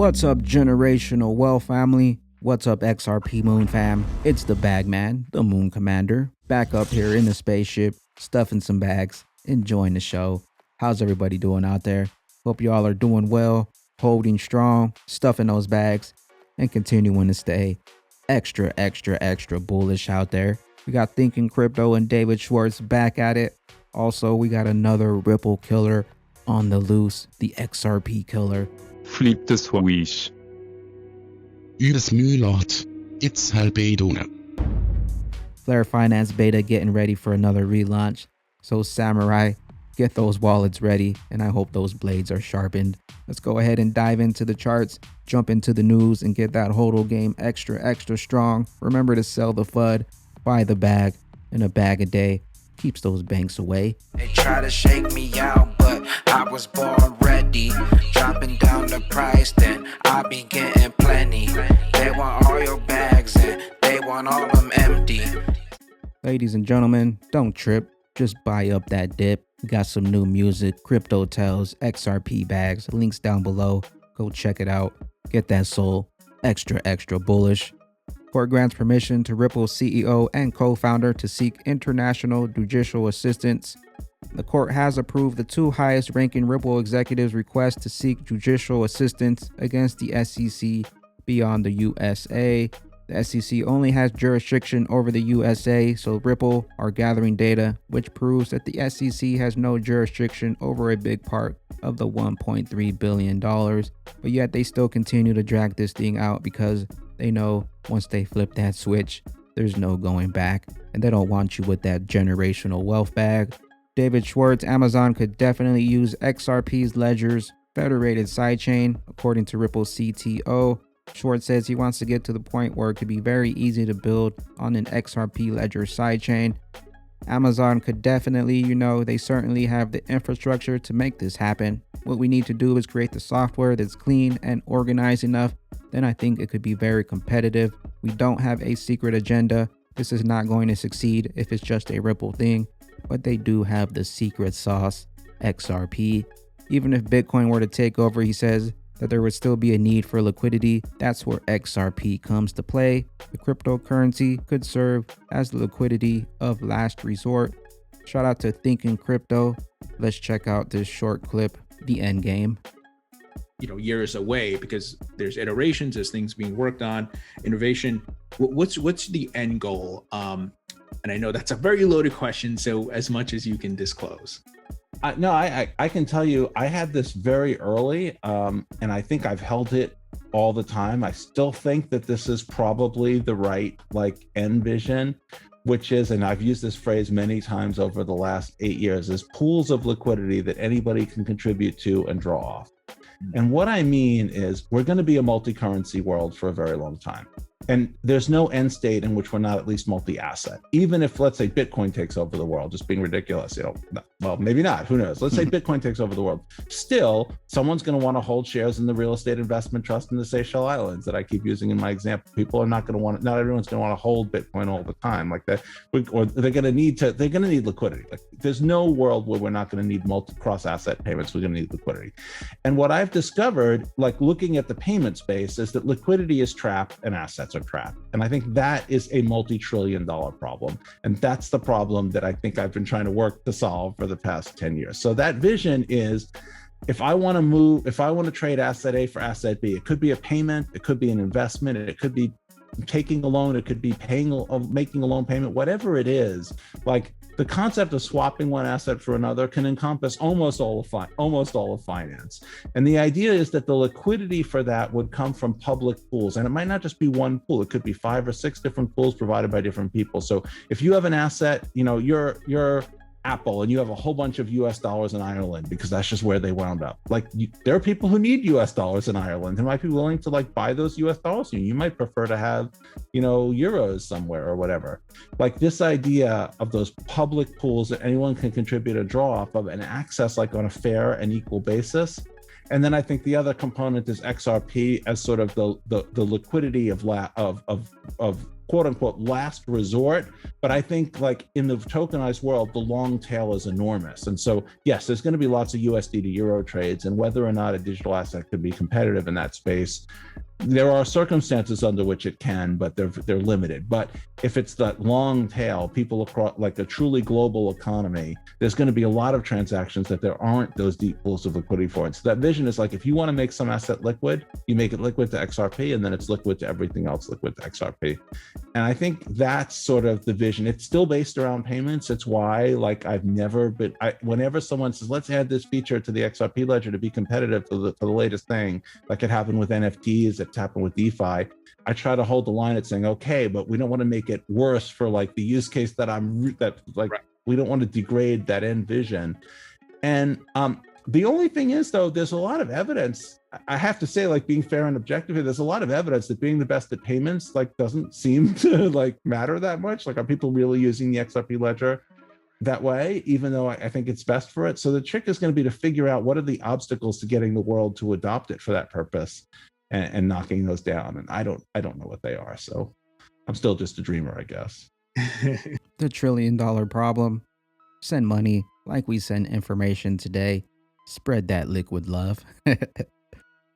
What's up, generational wealth family? What's up, XRP Moon fam? It's the bag man, the Moon Commander, back up here in the spaceship, stuffing some bags, enjoying the show. How's everybody doing out there? Hope y'all are doing well, holding strong, stuffing those bags, and continuing to stay extra bullish out there. We got Thinking Crypto and David Schwartz back at it. Also, we got another Ripple killer on the loose, the XRP killer. Flip the switch. Moonshot, XRPBAGS.CRYPTO. Flare Finance Beta getting ready for another relaunch. So Samurai, get those wallets ready, and I hope those blades are sharpened. Let's go ahead and dive into the charts, jump into the news, and get that hodl game extra strong. Remember to sell the FUD, buy the bag, and a bag a day keeps those banks away. They try to shake me out, but I was born ready. Dropping down the price, then I be getting plenty. They want all your bags and they want all them empty. Ladies and gentlemen, don't trip, just buy up that dip. We got some new music, Crypto Tells, XRP Bags, links down below. Go check it out. Get that soul extra bullish. Court grants permission to Ripple's CEO and co-founder to seek international judicial assistance. The court has approved the two highest-ranking Ripple executives' request to seek judicial assistance against the SEC beyond the USA. The SEC only has jurisdiction over the USA, so Ripple are gathering data, which proves that the SEC has no jurisdiction over a big part of the $1.3 billion. But yet they still continue to drag this thing out because they know once they flip that switch, there's no going back, and they don't want you with that generational wealth bag. David Schwartz, Amazon could definitely use XRP's ledger's federated sidechain, according to Ripple's CTO. Schwartz says he wants to get to the point where it could be very easy to build on an XRP ledger sidechain. Amazon could definitely, they certainly have the infrastructure to make this happen. What we need to do is create the software that's clean and organized enough. Then I think it could be very competitive. We don't have a secret agenda. This is not going to succeed if it's just a Ripple thing, but they do have the secret sauce, XRP. Even if Bitcoin were to take over, he says that there would still be a need for liquidity. That's where XRP comes to play. The cryptocurrency could serve as the liquidity of last resort. Shout out to Thinking Crypto. Let's check out this short clip, the end game. Years away, because there's iterations, there's things being worked on, innovation. What's the end goal? And I know that's a very loaded question, so as much as you can disclose. I can tell you, I had this very early, and I think I've held it all the time. I still think that this is probably the right end vision, which is, and I've used this phrase many times over the last 8 years, is pools of liquidity that anybody can contribute to and draw off. And what I mean is we're going to be a multi-currency world for a very long time. And there's no end state in which we're not at least multi-asset. Even if, let's say, Bitcoin takes over the world, just being ridiculous, well, maybe not, who knows? Let's say Bitcoin takes over the world. Still, someone's going to want to hold shares in the real estate investment trust in the Seychelles Islands that I keep using in my example. People are not going to want, not everyone's going to want to hold Bitcoin all the time like that, or they're going to need liquidity. There's no world where we're not going to need cross-asset payments. We're going to need liquidity. And what I've discovered, looking at the payment space, is that liquidity is trapped and assets are trapped. And I think that is a multi-trillion-dollar problem. And that's the problem that I think I've been trying to work to solve for the past 10 years. So that vision is, if I want to trade asset A for asset B, it could be a payment, it could be an investment, it could be taking a loan, it could be making a loan payment, whatever it is. The concept of swapping one asset for another can encompass almost all of finance. And the idea is that the liquidity for that would come from public pools. And it might not just be one pool. It could be 5 or 6 different pools provided by different people. So if you have an asset, you're Apple and you have a whole bunch of US dollars in Ireland because that's just where they wound up. There are people who need US dollars in Ireland who might be willing to buy those US dollars. You might prefer to have, euros somewhere or whatever. This idea of those public pools that anyone can contribute a draw off of and access on a fair and equal basis. And then I think the other component is XRP as sort of the liquidity of quote unquote last resort. But I think like in the tokenized world, the long tail is enormous. And so, yes, there's going to be lots of USD to euro trades, and whether or not a digital asset could be competitive in that space, there are circumstances under which it can, but they're limited. But if it's that long tail, people across like a truly global economy, there's going to be a lot of transactions that there aren't those deep pools of liquidity for. And so that vision is like, if you want to make some asset liquid, you make it liquid to XRP, and then it's liquid to everything else liquid to XRP. And I think that's sort of the vision. It's still based around payments. It's why, like, I've never been, whenever someone says, let's add this feature to the XRP ledger to be competitive for the latest thing, like it happened with NFTs, it's happened with DeFi, I try to hold the line at saying, okay, but we don't want to make it worse for like the use case that we don't want to degrade that end vision. And the only thing is, though, there's a lot of evidence. I have to say, like, being fair and objective here, there's a lot of evidence that being the best at payments like doesn't seem to like matter that much. Like, are people really using the XRP ledger that way, even though I think it's best for it? So the trick is going to be to figure out what are the obstacles to getting the world to adopt it for that purpose, and knocking those down. And I don't know what they are. So I'm still just a dreamer, I guess. The $1 trillion problem. Send money like we send information today. Spread that liquid love.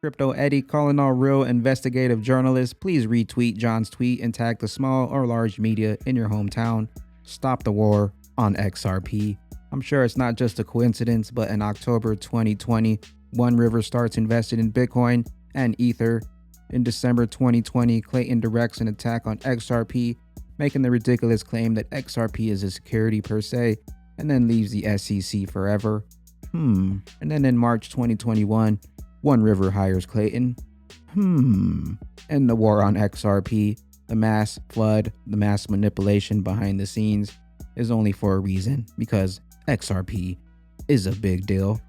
Crypto Eddie calling all real investigative journalists. Please retweet John's tweet and tag the small or large media in your hometown. Stop the war on XRP. I'm sure it's not just a coincidence, but in October 2020, One River starts investing in Bitcoin and Ether. In December 2020, Clayton directs an attack on XRP, making the ridiculous claim that XRP is a security per se, and then leaves the SEC forever. And then in March 2021, One River hires Clayton. And the war on XRP, the mass flood, the mass manipulation behind the scenes is only for a reason, because XRP is a big deal.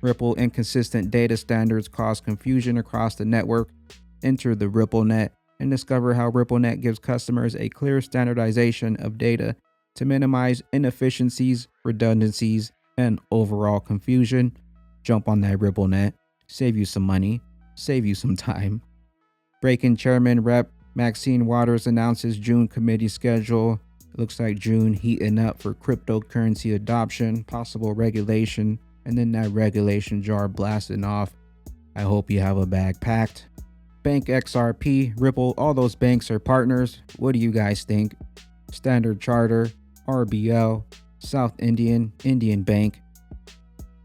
Ripple inconsistent data standards cause confusion across the network. Enter the RippleNet and discover how RippleNet gives customers a clear standardization of data to minimize inefficiencies, redundancies, and overall confusion. Jump on that RippleNet, save you some money, save you some time. Breaking Chairman Rep. Maxine Waters announces June committee schedule. It looks like June heating up for cryptocurrency adoption, possible regulation, and then that regulation jar blasting off. I hope you have a bag packed. Bank XRP, Ripple, all those banks are partners. What do you guys think? Standard Chartered, RBL, South Indian, Indian Bank.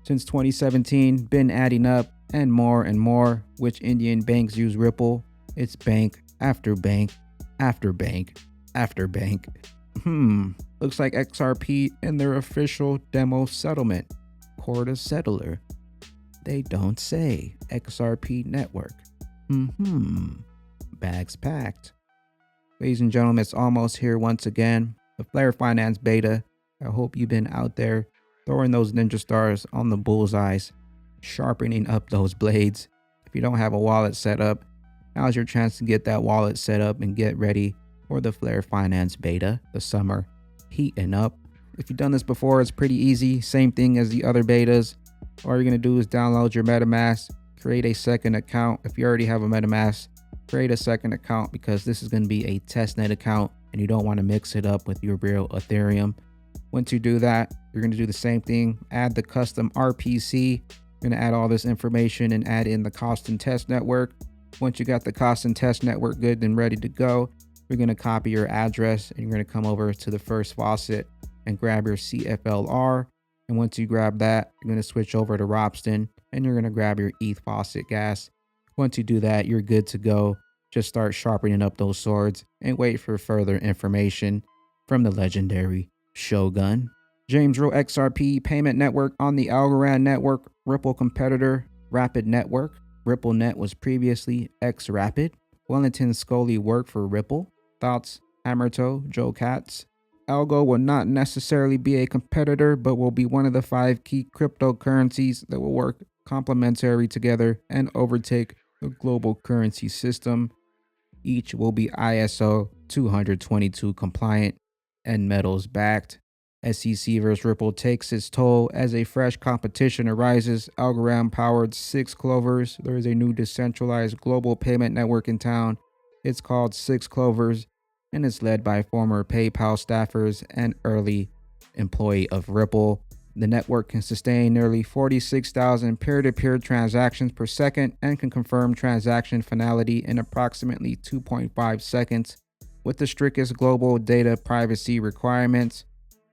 Since 2017, been adding up, and more. Which Indian banks use Ripple? It's bank after bank after bank after bank. Looks like XRP in their official demo settlement. Corda settler. They don't say XRP network. Bags packed. Ladies and gentlemen, it's almost here once again. The Flare Finance beta. I hope you've been out there throwing those ninja stars on the bullseyes, sharpening up those blades. If you don't have a wallet set up, now's your chance to get that wallet set up and get ready for the Flare Finance beta, the summer heating up. If you've done this before, it's pretty easy. Same thing as the other betas. All you're going to do is download your MetaMask, create a second account. If you already have a MetaMask, create a second account, because this is going to be a testnet account and you don't want to mix it up with your real Ethereum. Once you do that, you're going to do the same thing. Add the custom RPC. You're going to add all this information and add in the cost and test network. Once you got the cost and test network good and ready to go, you're going to copy your address and you're going to come over to the first faucet and grab your CFLR. And once you grab that, you're going to switch over to Ropsten and you're going to grab your ETH faucet gas. Once you do that, you're good to go. Just start sharpening up those swords and wait for further information from the legendary Shogun. James Rowe XRP payment network on the Algorand network, Ripple competitor, Rapid Network. RippleNet was previously XRapid. Wellington Scully worked for Ripple. Thoughts, Amerto, Joe Katz. Algo will not necessarily be a competitor, but will be one of the 5 key cryptocurrencies that will work complementary together and overtake the global currency system. Each will be ISO 222 compliant and metals backed. SEC vs. Ripple takes its toll as a fresh competition arises. Algorand-powered 6 Clovers. There is a new decentralized global payment network in town. It's called 6 Clovers, and it's led by former PayPal staffers and early employee of Ripple. The network can sustain nearly 46,000 peer-to-peer transactions per second and can confirm transaction finality in approximately 2.5 seconds. With the strictest global data privacy requirements,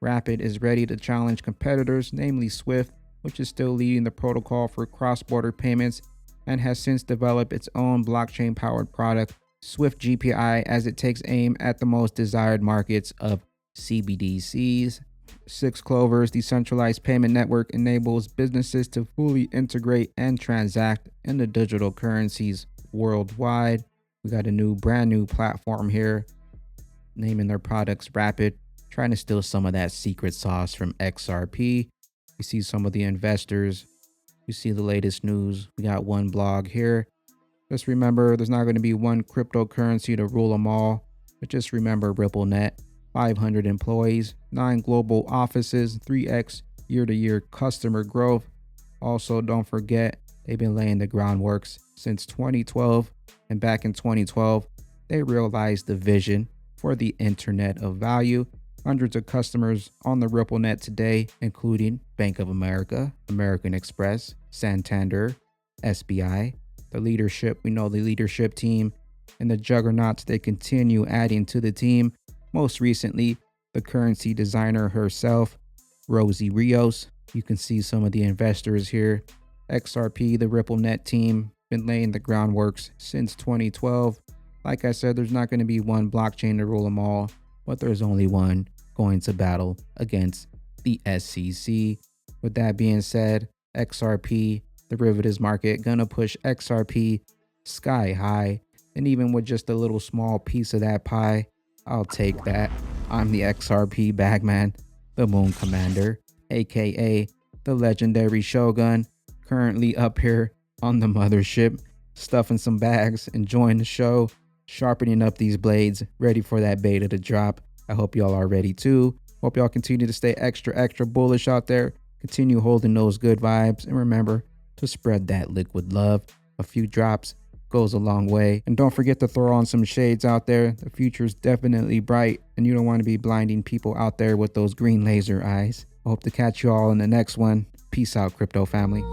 Rapid is ready to challenge competitors, namely Swift, which is still leading the protocol for cross-border payments and has since developed its own blockchain-powered product, Swift GPI, as it takes aim at the most desired markets of CBDCs. 6 Clovers decentralized payment network enables businesses to fully integrate and transact in the digital currencies worldwide. We got a brand new platform here, naming their products Rapid, trying to steal some of that secret sauce from XRP. You see some of the investors. You see the latest news. We got one blog here. Just remember, there's not going to be one cryptocurrency to rule them all. But just remember RippleNet, 500 employees, 9 global offices, 3x year-to-year customer growth. Also, don't forget, they've been laying the groundworks since 2012. And back in 2012, they realized the vision for the Internet of Value. Hundreds of customers on the RippleNet today, including Bank of America, American Express, Santander, SBI. The leadership, we know the leadership team and the juggernauts they continue adding to the team. Most recently, the currency designer herself, Rosie Rios. You can see some of the investors here. XRP, the RippleNet team, been laying the groundworks since 2012. Like I said, there's not going to be one blockchain to rule them all, but there's only one going to battle against the SEC. With that being said, XRP, derivatives market, gonna push XRP sky high. And even with just a little small piece of that pie, I'll take that. I'm the XRP bagman, the Moon Commander, aka the legendary Shogun, currently up here on the mothership, stuffing some bags, enjoying the show, sharpening up these blades, ready for that beta to drop. I hope y'all are ready too. Hope y'all continue to stay extra bullish out there. Continue holding those good vibes, and remember to spread that liquid love. A few drops goes a long way. And don't forget to throw on some shades out there. The future's definitely bright, and you don't want to be blinding people out there with those green laser eyes. I hope to catch you all in the next one. Peace out, crypto family.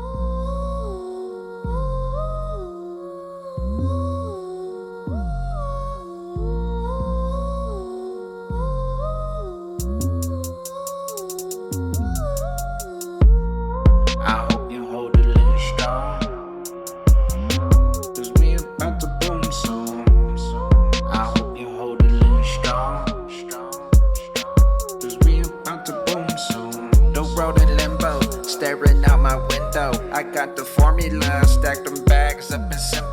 I hope you hold it little strong, 'cause we about to boom soon. I hope you hold it little strong, 'cause we about to boom soon. The road in limbo, staring out my window. I got the formula, stack them bags up in simple.